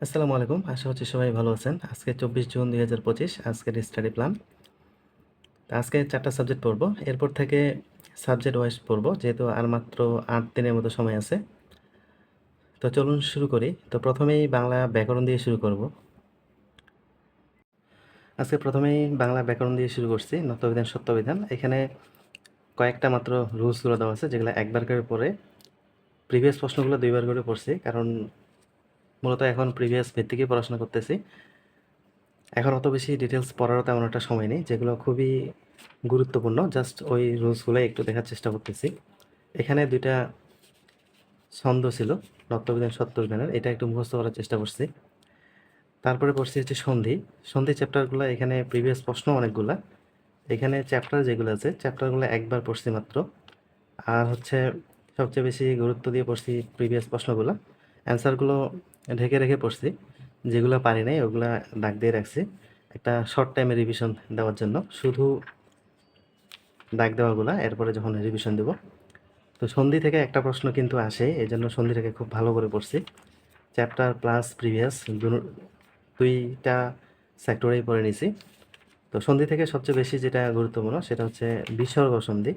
আসসালামু আলাইকুম। আশা করছি সবাই ভালো আছেন। আজকে 24 জুন 2025 আজকের স্টাডি প্ল্যান। তো আজকে 4টা সাবজেক্ট পড়বো। এরপর থেকে সাবজেক্ট ওয়াইজ পড়বো যেহেতু আর মাত্র 8 দিনের মতো সময় আছে। তো চলুন শুরু করি। তো প্রথমেই বাংলা ব্যাকরণ দিয়ে শুরু করব। আজকে প্রথমেই বাংলা ব্যাকরণ দিয়ে শুরু করছি। নত্যবিধান, সত্যবিধান। এখানে কয়েকটা মাত্র রুলসগুলো দেওয়া আছে যেগুলো একবার করে পড়ে প্রিভিয়াস প্রশ্নগুলো দুইবার করে পড়ছি, কারণ মূলত এখন প্রিভিয়াস ভিত্তিকই পড়াশোনা করতেছি। এখন অত বেশি ডিটেলস পড়ারও তেমন একটা সময় নেই, যেগুলো খুবই গুরুত্বপূর্ণ জাস্ট ওই রুলসগুলো একটু দেখার চেষ্টা করতেছি। এখানে দুইটা ছন্দ ছিল নত্যবিধান, সত্যবিধানের, এটা একটু মুখস্থ করার চেষ্টা করছি। তারপরে পড়ছি হচ্ছে সন্ধি। সন্ধি চ্যাপ্টারগুলো এখানে প্রিভিয়াস প্রশ্ন অনেকগুলা। এখানে চ্যাপ্টার যেগুলো আছে চ্যাপ্টারগুলো একবার পড়ছি মাত্র। আর হচ্ছে সবচেয়ে বেশি গুরুত্ব দিয়ে পড়ছি প্রিভিয়াস প্রশ্নগুলো। অ্যান্সারগুলো ঢেকে রেখে পড়ছি, যেগুলো পারি নাই ওগুলা দাগ দিয়ে রাখছি একটা শর্ট টাইমে রিভিশন দেওয়ার জন্য, শুধু দাগ দেওয়াগুলা এরপরে যখন রিভিশন দেব। তো সন্ধি থেকে একটা প্রশ্ন কিন্তু আসে, এই জন্য সন্ধিটাকে খুব ভালো করে পড়ছি। চ্যাপ্টার প্লাস প্রিভিয়াস দুইটা সেক্টরেই পড়ে নিছি। তো সন্ধি থেকে সবচেয়ে বেশি যেটা গুরুত্বপূর্ণ সেটা হচ্ছে বিসর্গ সন্ধি,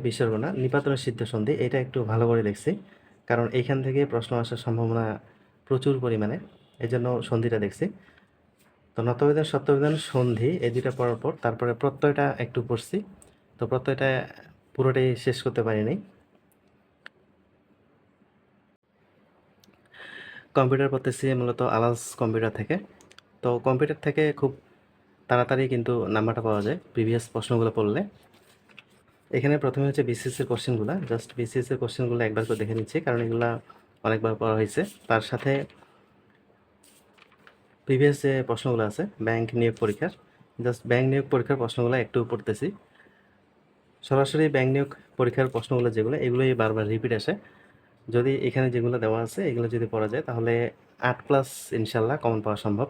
বিসর্গ না, নিপাতনের সিদ্ধ সন্ধি। এটা একটু ভালো করে দেখছি, কারণ এইখান থেকে প্রশ্ন আসার সম্ভাবনা প্রচুর পরিমাণে, এই জন্য সন্ধিটা দেখছি। তো নত্যবিধান, সত্যবিধান, সন্ধি এই দুইটা পড়ার পর তারপরে প্রত্যয়টা একটু পড়ছি। তো প্রত্যয়টা পুরোটাই শেষ করতে পারিনি। কম্পিউটার পড়তেছি মূলত আলাস কম্পিউটার থেকে। তো কম্পিউটার থেকে খুব তাড়াতাড়ি কিন্তু নাম্বারটা পাওয়া যায় প্রিভিয়াস প্রশ্নগুলো পড়লে। এখানে প্রথমে হচ্ছে বিসিএসের কোশ্চেনগুলো, জাস্ট বিসিএসের কোশ্চেনগুলো একবার করে দেখে নিচ্ছি, কারণ এগুলা অনেকবার পড়া হয়েছে। তার সাথে প্রিভিয়াস যে প্রশ্নগুলো আছে ব্যাংক নিয়োগ পরীক্ষার, জাস্ট ব্যাংক নিয়োগ পরীক্ষার প্রশ্নগুলো একটু পড়তেছি। সরাসরি ব্যাংক নিয়োগ পরীক্ষার প্রশ্নগুলো যেগুলো, এগুলোই বারবার রিপিট আসে। যদি এখানে যেগুলো দেওয়া আছে এগুলো যদি পড়া যায় তাহলে 8+ ইনশাল্লাহ কমন পাওয়া সম্ভব।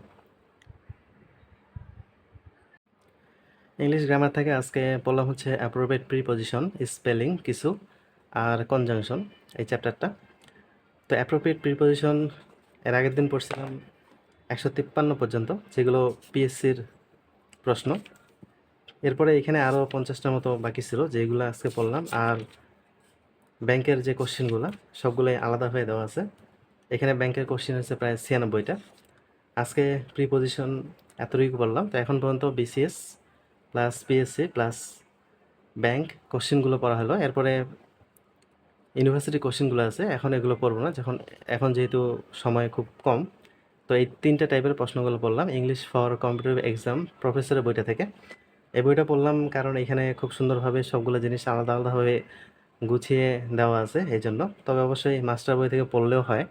ইংলিশ গ্রামার থেকে আজকে পড়লাম হচ্ছে অ্যাপ্রোপ্রিয়েট প্রিপজিশন, স্পেলিং কিছু, আর কনজাংশন, এই চ্যাপ্টারটা। তো অ্যাপ্রোপ্রিয়েট প্রিপজিশন এর আগের দিন পড়ছিলাম 153 পর্যন্ত, যেগুলো পিএসসির প্রশ্ন। এরপরে এখানে আরও 50টার মতো বাকি ছিল, যেগুলো আজকে পড়লাম। আর ব্যাংকের যে কোশ্চেনগুলো সবগুলোই আলাদা হয়ে দেওয়া আছে। এখানে ব্যাংকের কোশ্চেন হচ্ছে প্রায় 96টা। আজকে প্রিপজিশন এতটুকু বললাম। তো এখন পর্যন্ত BCS plus PSC plus bank কোশ্চেনগুলো পড়া হলো। এরপরে ইউনিভার্সিটি কোশ্চেনগুলো আছে, এখন এগুলো পড়বো না, এখন যেহেতু সময় খুব কম। তো এই 3টা টাইপের প্রশ্নগুলো পড়লাম ইংলিশ ফর কম্পিটিটিভ এক্সাম প্রফেসরের বইটা থেকে। এই বইটা পড়লাম কারণ এখানে খুব সুন্দরভাবে সবগুলো জিনিস আলাদা আলাদাভাবে গুছিয়ে দেওয়া আছে, এই জন্য। তবে অবশ্যই মাস্টার বই থেকে পড়লেও হয়।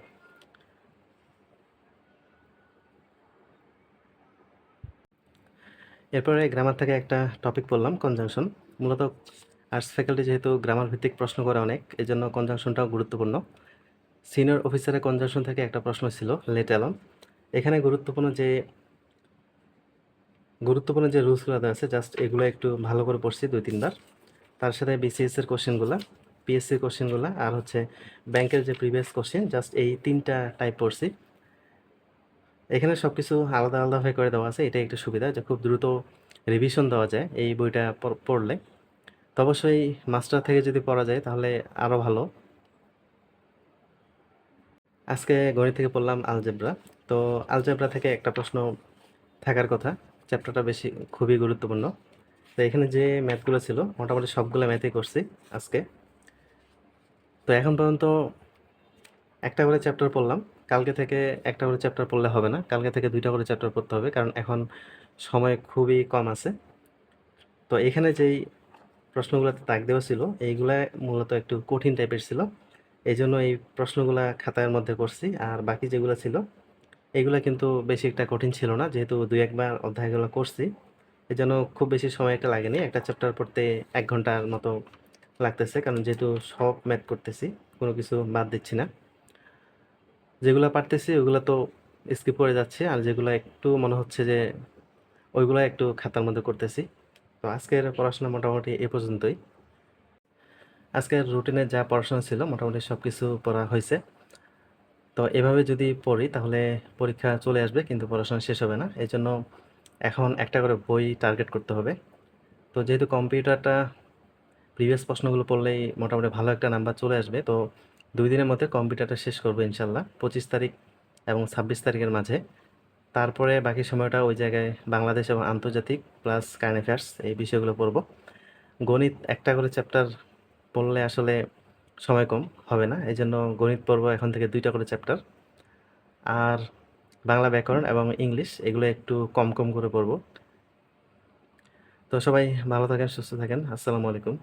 এরপরে গ্রামার থেকে একটা টপিক পড়লাম, কনজাংশন। মূলত আর্টস ফ্যাকাল্টি যেহেতু গ্রামার ভিত্তিক প্রশ্ন করে অনেক, এই জন্য কনজাংশনটাও গুরুত্বপূর্ণ। সিনিয়র অফিসারের কনজাংশন থেকে একটা প্রশ্ন ছিল, লেট অ্যালোন। এখানে গুরুত্বপূর্ণ যে রুলসগুলো দেওয়া আছে জাস্ট এগুলো একটু ভালো করে পড়ছি 2-3 বার। তার সাথে বিসিএসের কোশ্চেনগুলো, পিএসসির কোশ্চেনগুলো, আর হচ্ছে ব্যাংকের যে প্রিভিয়াস কোশ্চেন, জাস্ট এই 3টা টাইপ পড়ছি। এখানে সব কিছু আলাদা আলাদাভাবে করে দেওয়া আছে, এটাই একটু সুবিধা যে খুব দ্রুত রিভিশন দেওয়া যায় এই বইটা পড়লে। তো অবশ্যই মাস্টার থেকে যদি পড়া যায় তাহলে আরও ভালো। আজকে গণিত থেকে পড়লাম আলজেব্রা। তো আলজেব্রা থেকে একটা প্রশ্ন থাকার কথা, চ্যাপ্টারটা খুবই গুরুত্বপূর্ণ। তো এখানে যে ম্যাথগুলো ছিল মোটামুটি সবগুলো ম্যাথই করছি আজকে। তো এখন পর্যন্ত একটা করে চ্যাপ্টার পড়লাম। কালকে থেকে একটা করে চ্যাপ্টার পড়লে হবে না, কালকে থেকে 2টা করে চ্যাপ্টার পড়তে হবে, কারণ এখন সময় খুবই কম আছে। তো এখানে যেই প্রশ্নগুলোতে দাগ দেওয়া ছিল এইগুলা মূলত একটু কঠিন টাইপের ছিল, এই জন্য এই প্রশ্নগুলা খাতার মধ্যে করছি। আর বাকি যেগুলো ছিল এগুলো কিন্তু বেশি একটা কঠিন ছিল না, যেহেতু 2-1 বার অধ্যায়গুলো করছি, এই জন্য খুব বেশি সময় একটা লাগেনি। একটা চ্যাপ্টার পড়তে 1 ঘন্টার মতো লাগতেছে, কারণ যেহেতু সব ম্যাথ করতেছি, কোনো কিছু বাদ দিচ্ছি না। যেগুলো পারতেছি ওগুলো তো স্কিপ করে যাচ্ছে, আর যেগুলো একটু মনে হচ্ছে যে ওইগুলো একটু খাতার মধ্যে করতেছি। তো আজকের পড়াশোনা মোটামুটি এ পর্যন্তই। আজকের রুটিনে যা পড়াশোনা ছিল মোটামুটি সব কিছু পড়া হয়েছে। তো এভাবে যদি পড়ি তাহলে পরীক্ষা চলে আসবে কিন্তু পড়াশোনা শেষ হবে না। এই জন্য এখন একটা করে বই টার্গেট করতে হবে। তো যেহেতু কম্পিউটারটা প্রিভিয়াস প্রশ্নগুলো পড়লেই মোটামুটি ভালো একটা নাম্বার চলে আসবে, তো 2 দিনের মধ্যে কম্পিউটারটা শেষ করবো ইনশাল্লাহ, 25 তারিখ এবং 26 তারিখের মাঝে। তারপরে বাকি সময়টা ওই জায়গায় বাংলাদেশ এবং আন্তর্জাতিক প্লাস কারেন্ট অ্যাফেয়ার্স এই বিষয়গুলো পড়বো। গণিত একটা করে চ্যাপ্টার পড়লে আসলে সময় কম হবে না, এই জন্য গণিত পড়বো এখন থেকে 2টা করে চ্যাপ্টার। আর বাংলা ব্যাকরণ এবং ইংলিশ এগুলো একটু কম কম করে পড়বো। তো সবাই ভালো থাকেন, সুস্থ থাকেন। আসসালামু আলাইকুম।